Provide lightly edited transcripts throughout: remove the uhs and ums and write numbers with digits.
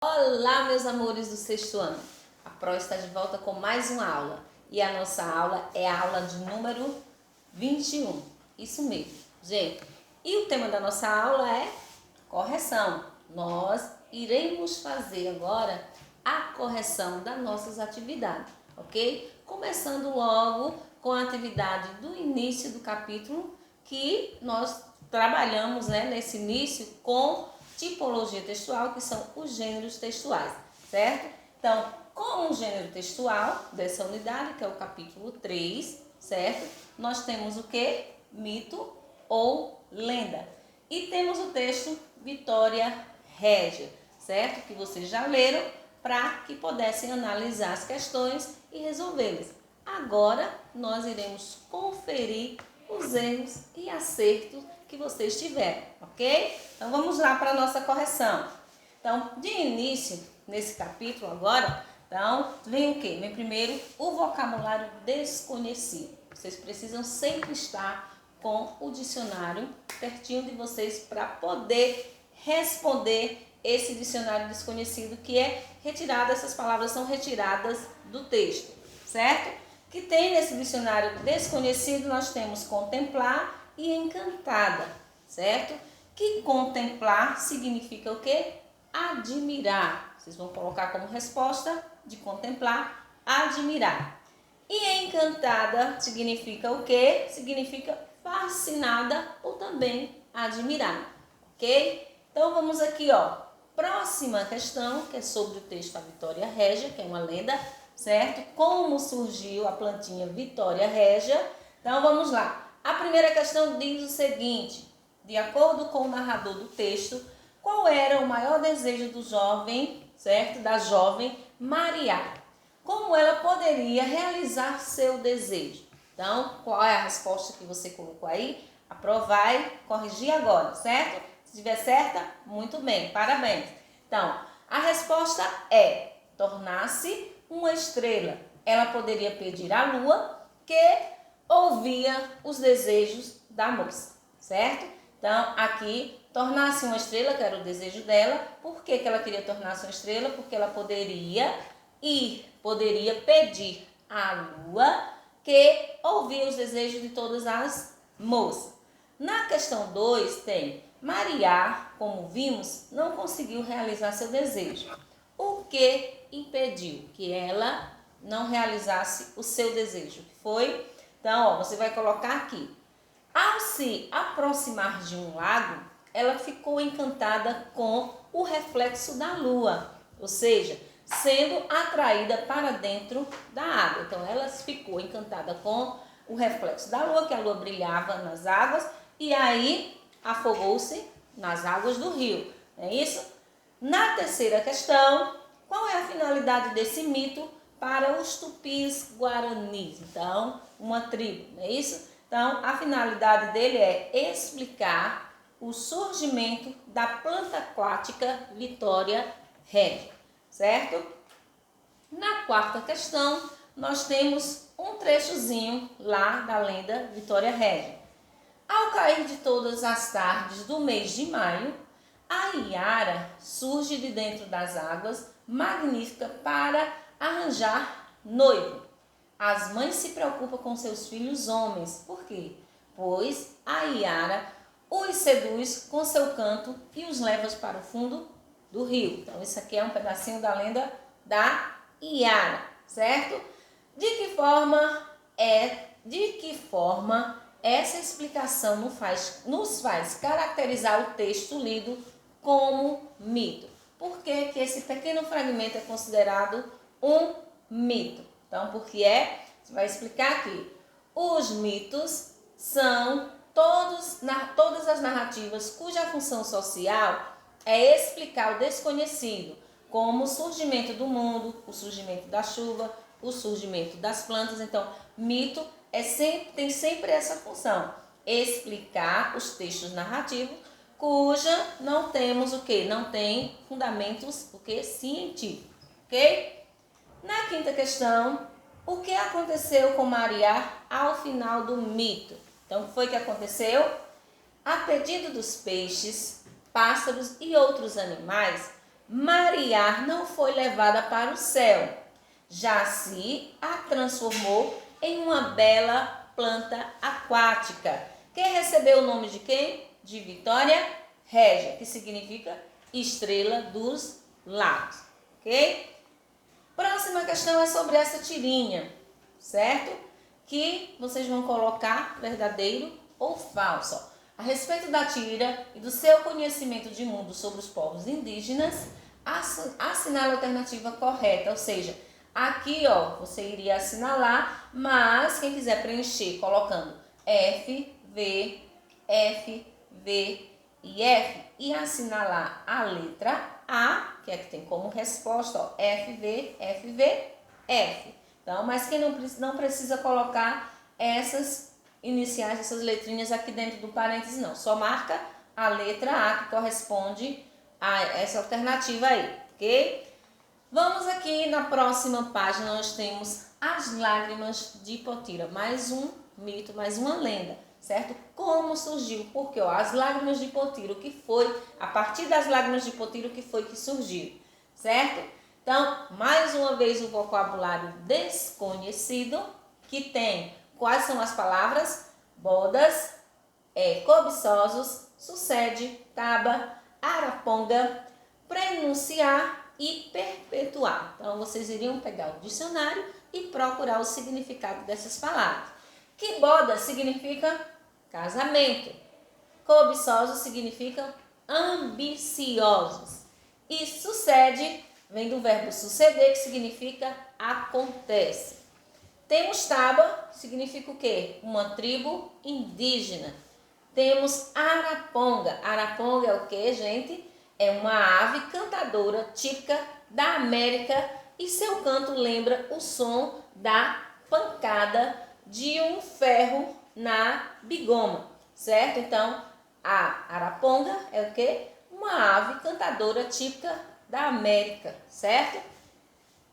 Olá, meus amores do sexto ano. A Pro está de volta com mais uma aula. E a nossa aula é a aula de número 21. Isso mesmo, gente. E o tema da nossa aula é correção. Nós iremos fazer agora a correção das nossas atividades, ok? Começando logo com a atividade do início do capítulo, que nós trabalhamos, nesse início com tipologia textual, que são os gêneros textuais, certo? Então, com o gênero textual dessa unidade, que é o capítulo 3, certo? Nós temos o que? Mito ou lenda. E temos o texto Vitória Régia, certo? Que vocês já leram para que pudessem analisar as questões e resolvê-las. Agora, nós iremos conferir os erros e acertos que vocês tiveram, ok? Então, vamos lá para a nossa correção. Então, de início, nesse capítulo agora, então, vem o quê? Vem primeiro o vocabulário desconhecido. Vocês precisam sempre estar com o dicionário pertinho de vocês para poder responder esse dicionário desconhecido, que é retirado, essas palavras são retiradas do texto, certo? Que tem nesse dicionário desconhecido, nós temos contemplar e encantada, certo? Que contemplar significa o quê? Admirar. Vocês vão colocar como resposta de contemplar, admirar. E encantada significa o quê? Significa fascinada ou também admirada, ok? Então vamos aqui, próxima questão, que é sobre o texto A Vitória Régia, que é uma lenda, certo? Como surgiu a plantinha Vitória Régia? Então vamos lá. A primeira questão diz o seguinte: de acordo com o narrador do texto, qual era o maior desejo do jovem, certo? Da jovem Maria? Como ela poderia realizar seu desejo? Então, qual é a resposta que você colocou aí? A Pro vai corrigir agora, certo? Se estiver certa, muito bem, parabéns. Então, a resposta é tornar-se uma estrela. Ela poderia pedir à lua que ouvia os desejos da moça, certo? Então, aqui, tornar-se uma estrela, que era o desejo dela. Por que ela queria tornar-se uma estrela? Porque ela poderia pedir à lua que ouvia os desejos de todas as moças. Na questão 2 tem Maria, como vimos, não conseguiu realizar seu desejo. O que impediu que ela não realizasse o seu desejo? Foi? Então, você vai colocar aqui. Ao se aproximar de um lago, ela ficou encantada com o reflexo da lua, ou seja, sendo atraída para dentro da água. Então, ela ficou encantada com o reflexo da lua, que a lua brilhava nas águas, e aí afogou-se nas águas do rio. Não é isso? Na terceira questão, qual é a finalidade desse mito para os tupis guaranis? Então, uma tribo, não é isso? Então, a finalidade dele é explicar o surgimento da planta aquática Vitória Régia, certo? Na quarta questão, nós temos um trechozinho lá da lenda Vitória Régia. Ao cair de todas as tardes do mês de maio, a Iara surge de dentro das águas, magnífica para arranjar noivo. As mães se preocupam com seus filhos homens. Por quê? Pois a Iara os seduz com seu canto e os leva para o fundo do rio. Então, isso aqui é um pedacinho da lenda da Iara, certo? De que forma essa explicação nos faz caracterizar o texto lido como mito? Por que esse pequeno fragmento é considerado um mito? Então, porque você vai explicar aqui. Os mitos são todas as narrativas cuja função social é explicar o desconhecido, como o surgimento do mundo, o surgimento da chuva, o surgimento das plantas. Então, mito tem sempre essa função, explicar os textos narrativos cuja não temos o quê? Não tem fundamentos científicos, ok? Na quinta questão, o que aconteceu com Maria ao final do mito? Então, o que foi que aconteceu? A pedido dos peixes, pássaros e outros animais, marear não foi levada para o céu, já se a transformou em uma bela planta aquática, que recebeu o nome de quem? De Vitória Régia, que significa estrela dos lagos, ok? Próxima questão é sobre essa tirinha, certo? Que vocês vão colocar verdadeiro ou falso. A respeito da tira e do seu conhecimento de mundo sobre os povos indígenas, assinale a alternativa correta, ou seja, aqui você iria assinalar, mas quem quiser preencher colocando F, V, F, V e F e assinalar a letra A, que é que tem como resposta F, V, F, V, F. Então, mas quem não precisa colocar essas iniciais, essas letrinhas aqui dentro do parênteses, não. Só marca a letra A que corresponde a essa alternativa aí, ok? Vamos aqui na próxima página, nós temos as lágrimas de Potira. Mais um mito, mais uma lenda, certo? Como surgiu? Porque as lágrimas de Potira, o que foi? A partir das lágrimas de Potira, o que foi que surgiu? Certo? Então, mais uma vez o vocabulário desconhecido, que tem quais são as palavras? Bodas, cobiçosos, sucede, taba, araponga, prenunciar e perpetuar. Então, vocês iriam pegar o dicionário e procurar o significado dessas palavras. Que boda significa casamento. Cobiçosos significa ambiciosos. E sucede vem do verbo suceder, que significa acontece. Temos taba, significa o quê? Uma tribo indígena. Temos araponga. Araponga é o quê, gente? É uma ave cantadora típica da América e seu canto lembra o som da pancada de um ferro na bigoma, certo? Então, a araponga é o quê? Uma ave cantadora típica da América, certo?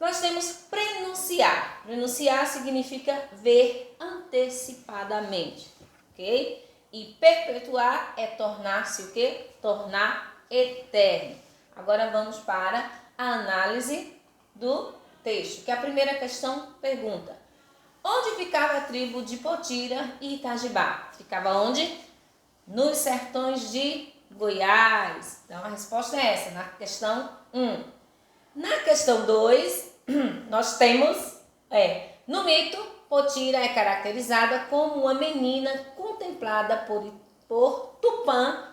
Nós temos prenunciar. Prenunciar significa ver antecipadamente, ok? E perpetuar é tornar-se o quê? Tornar eterno. Agora vamos para a análise do texto, que a primeira questão pergunta: onde ficava a tribo de Potira e Itajibá? Ficava onde? Nos sertões de Goiás. Então a resposta é essa, na questão 1. Na questão 2, nós temos, no mito, Potira é caracterizada como uma menina contemplada por Tupã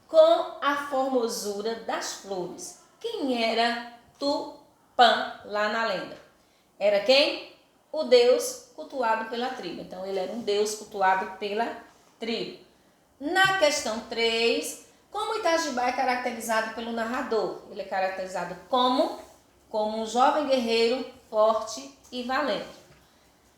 com a formosura das flores. Quem era Tupã lá na lenda? Era quem? O deus cultuado pela tribo. Então, ele era um deus cultuado pela tribo. Na questão 3, como Itajibá é caracterizado pelo narrador? Ele é caracterizado como um jovem guerreiro forte e valente.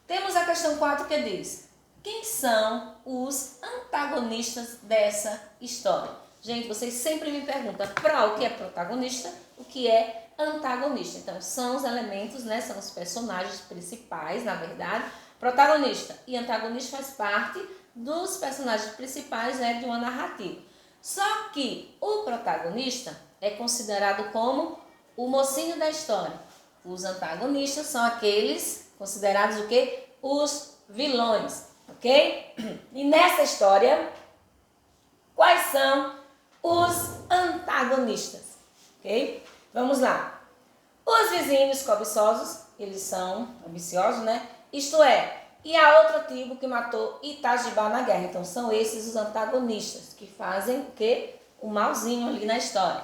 Temos a questão 4 que diz: quem são os antagonistas dessa história? Gente, vocês sempre me perguntam o que é protagonista, o que é antagonista. Então, são os elementos, são os personagens principais, na verdade. Protagonista e antagonista faz parte dos personagens principais de uma narrativa. Só que o protagonista é considerado como o mocinho da história. Os antagonistas são aqueles considerados o quê? Os vilões, ok? E nessa história, quais são os antagonistas? Ok? Vamos lá. Os vizinhos cobiçosos, eles são ambiciosos, Isto é, e a outra tribo que matou Itajibá na guerra. Então, são esses os antagonistas que fazem o quê? O malzinho ali na história.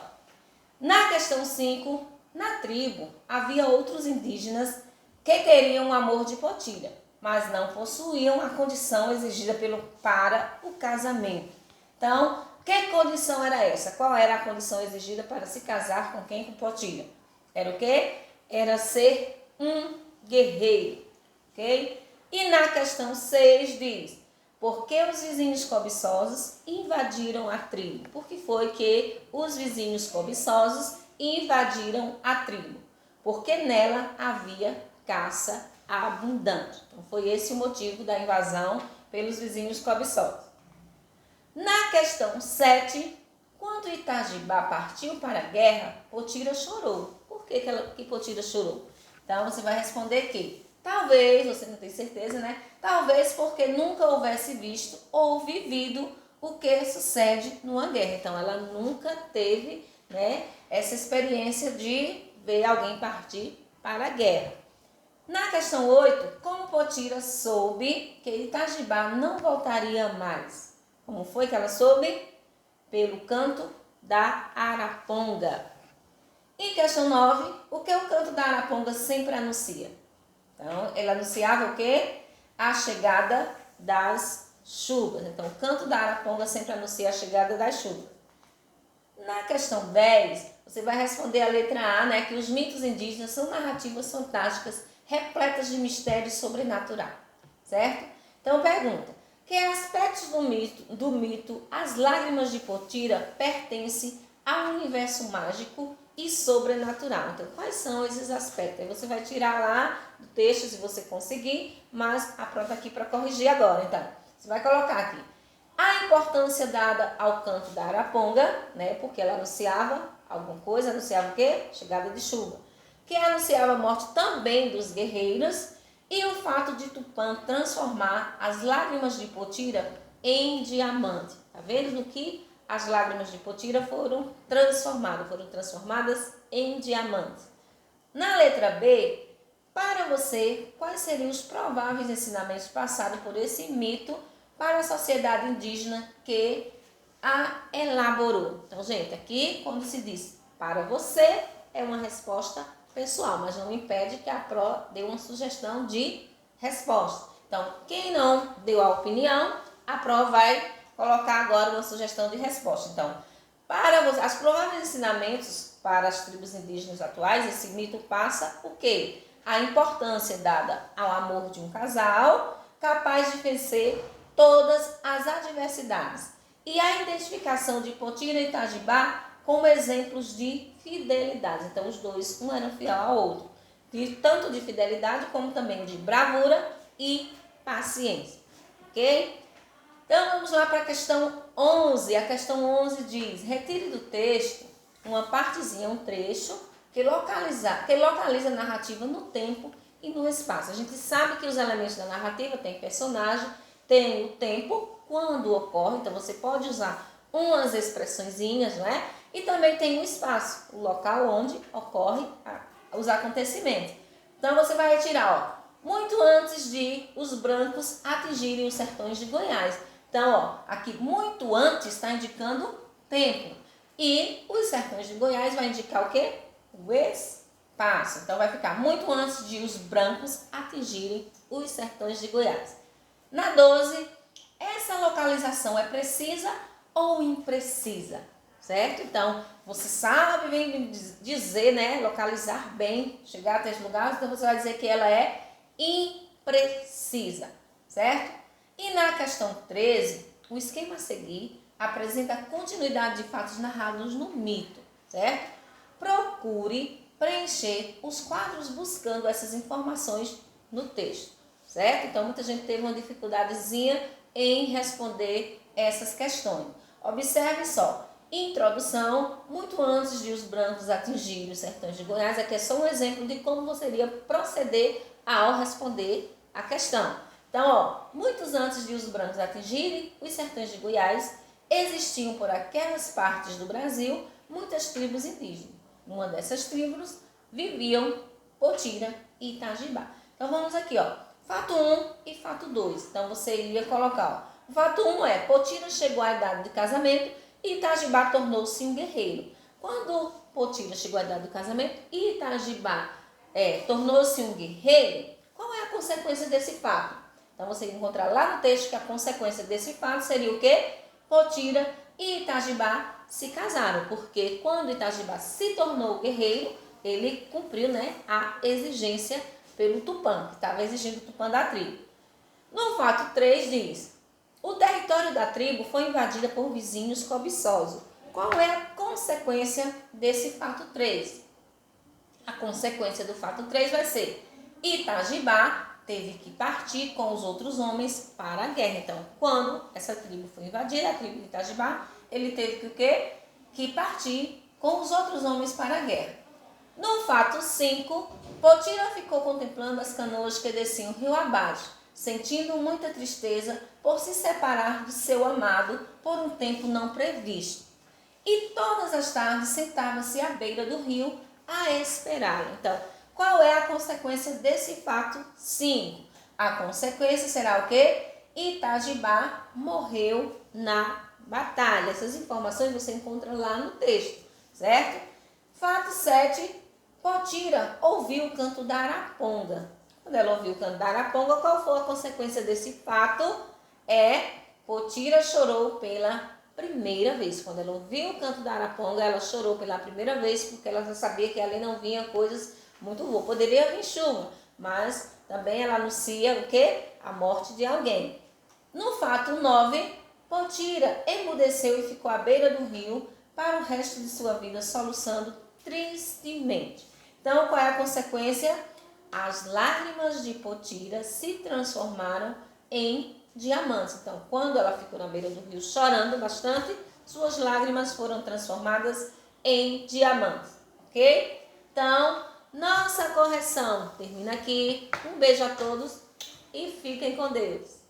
Na questão 5, na tribo havia outros indígenas que queriam o amor de Potira, mas não possuíam a condição exigida para o casamento. Então, que condição era essa? Qual era a condição exigida para se casar com quem? Com Potira. Era o quê? Era ser um guerreiro, ok? E na questão 6 diz: por que os vizinhos cobiçosos invadiram a tribo? Por que foi que os vizinhos cobiçosos invadiram a tribo? Porque nela havia caça abundante. Então, foi esse o motivo da invasão pelos vizinhos cobiçosos. Na questão 7, Quando Itajibá partiu para a guerra, Potira chorou. Por que Potira chorou? Então, você vai responder que talvez, você não tem certeza, né? Talvez porque nunca houvesse visto ou vivido o que sucede numa guerra. Então, ela nunca teve, né, essa experiência de ver alguém partir para a guerra. Na questão 8, como Potira soube que Itajibá não voltaria mais? Como foi que ela soube? Pelo canto da araponga. E questão 9, o que o canto da araponga sempre anuncia? Então, ele anunciava o quê? A chegada das chuvas. Então, o canto da araponga sempre anuncia a chegada das chuvas. Na questão 10, você vai responder a letra A, né? Que os mitos indígenas são narrativas fantásticas repletas de mistérios sobrenatural, certo? Então, pergunta, que aspectos do mito As Lágrimas de Potira pertencem ao universo mágico e sobrenatural? Então, quais são esses aspectos? Aí você vai tirar lá do texto, se você conseguir, mas apronta aqui para corrigir agora. Então, você vai colocar aqui a importância dada ao canto da araponga, né? Porque ela anunciava alguma coisa, anunciava o quê? Chegada de chuva. Que anunciava a morte também dos guerreiros, e o fato de Tupã transformar as lágrimas de Potira em diamante. Tá vendo no que as lágrimas de Potira foram transformadas em diamante. Na letra B, para você, quais seriam os prováveis ensinamentos passados por esse mito para a sociedade indígena que a elaborou? Então, gente, aqui quando se diz para você, é uma resposta pessoal, mas não impede que a PRO dê uma sugestão de resposta. Então, quem não deu a opinião, a PRO vai colocar agora uma sugestão de resposta. Então, para você, os prováveis ensinamentos para as tribos indígenas atuais, esse mito passa o quê? A importância dada ao amor de um casal capaz de vencer todas as adversidades e a identificação de Potira e Itajibá como exemplos de fidelidade. Então, os dois, um era fiel ao outro, tanto de fidelidade como também de bravura e paciência, ok? Então, vamos lá para a questão 11. A questão 11 diz, retire do texto uma partezinha, um trecho, que localiza a narrativa no tempo e no espaço. A gente sabe que os elementos da narrativa tem personagem, tem o tempo, quando ocorre, então você pode usar umas expressõezinhas, não é? E também tem o espaço, o local onde ocorre os acontecimentos. Então você vai retirar, ó, muito antes de os brancos atingirem os sertões de Goiás. Então, ó, aqui muito antes está indicando tempo. E os sertões de Goiás vai indicar o quê? O espaço. Então vai ficar muito antes de os brancos atingirem os sertões de Goiás. Na 12, essa localização é precisa ou imprecisa? Certo? Então, você sabe bem dizer, né? Localizar bem, chegar até esse lugar, então você vai dizer que ela é imprecisa, certo? E na questão 13, o esquema a seguir apresenta a continuidade de fatos narrados no mito, certo? Procure preencher os quadros buscando essas informações no texto, certo? Então, muita gente teve uma dificuldadezinha em responder essas questões. Observe só. Introdução, muito antes de os brancos atingirem os sertões de Goiás, aqui é só um exemplo de como você iria proceder ao responder a questão. Então, ó, muitos antes de os brancos atingirem os sertões de Goiás, existiam por aquelas partes do Brasil muitas tribos indígenas. Uma dessas tribos viviam Potira e Itajibá. Então, vamos aqui, ó, fato 1 e fato 2. Então, você iria colocar, ó, o fato 1 é, Potira chegou à idade de casamento e Itajibá tornou-se um guerreiro. Quando Potira chegou à idade do casamento e Itajibá tornou-se um guerreiro, qual é a consequência desse fato? Então, você vai encontrar lá no texto que a consequência desse fato seria o quê? Potira e Itajibá se casaram, porque quando Itajibá se tornou guerreiro, ele cumpriu, né, a exigência pelo Tupã, que estava exigindo o Tupã da tribo. No fato 3 diz, o território da tribo foi invadido por vizinhos cobiçosos. Qual é a consequência desse fato 3? A consequência do fato 3 vai ser, Itajibá teve que partir com os outros homens para a guerra. Então, quando essa tribo foi invadida, a tribo de Itajibá, ele teve que o quê? que partir com os outros homens para a guerra. No fato 5, Potira ficou contemplando as canoas que desciam rio abaixo, sentindo muita tristeza por se separar de seu amado por um tempo não previsto. E todas as tardes sentava-se à beira do rio a esperá-lo. Então, qual é a consequência desse fato 5? A consequência será o quê? Itajibá morreu na batalha. Essas informações você encontra lá no texto, certo? Fato 7, Potira ouviu o canto da araponga. Quando ela ouviu o canto da araponga, qual foi a consequência desse fato? Potira chorou pela primeira vez. Quando ela ouviu o canto da araponga, ela chorou pela primeira vez, porque ela já sabia que ali não vinha coisas muito boas. Poderia vir chuva, mas também ela anuncia o quê? A morte de alguém. No fato 9, Potira emudeceu e ficou à beira do rio para o resto de sua vida, soluçando tristemente. Então, qual é a consequência? As lágrimas de Potira se transformaram em diamantes. Então, quando ela ficou na beira do rio chorando bastante, suas lágrimas foram transformadas em diamantes, ok? Então, nossa correção termina aqui. Um beijo a todos e fiquem com Deus.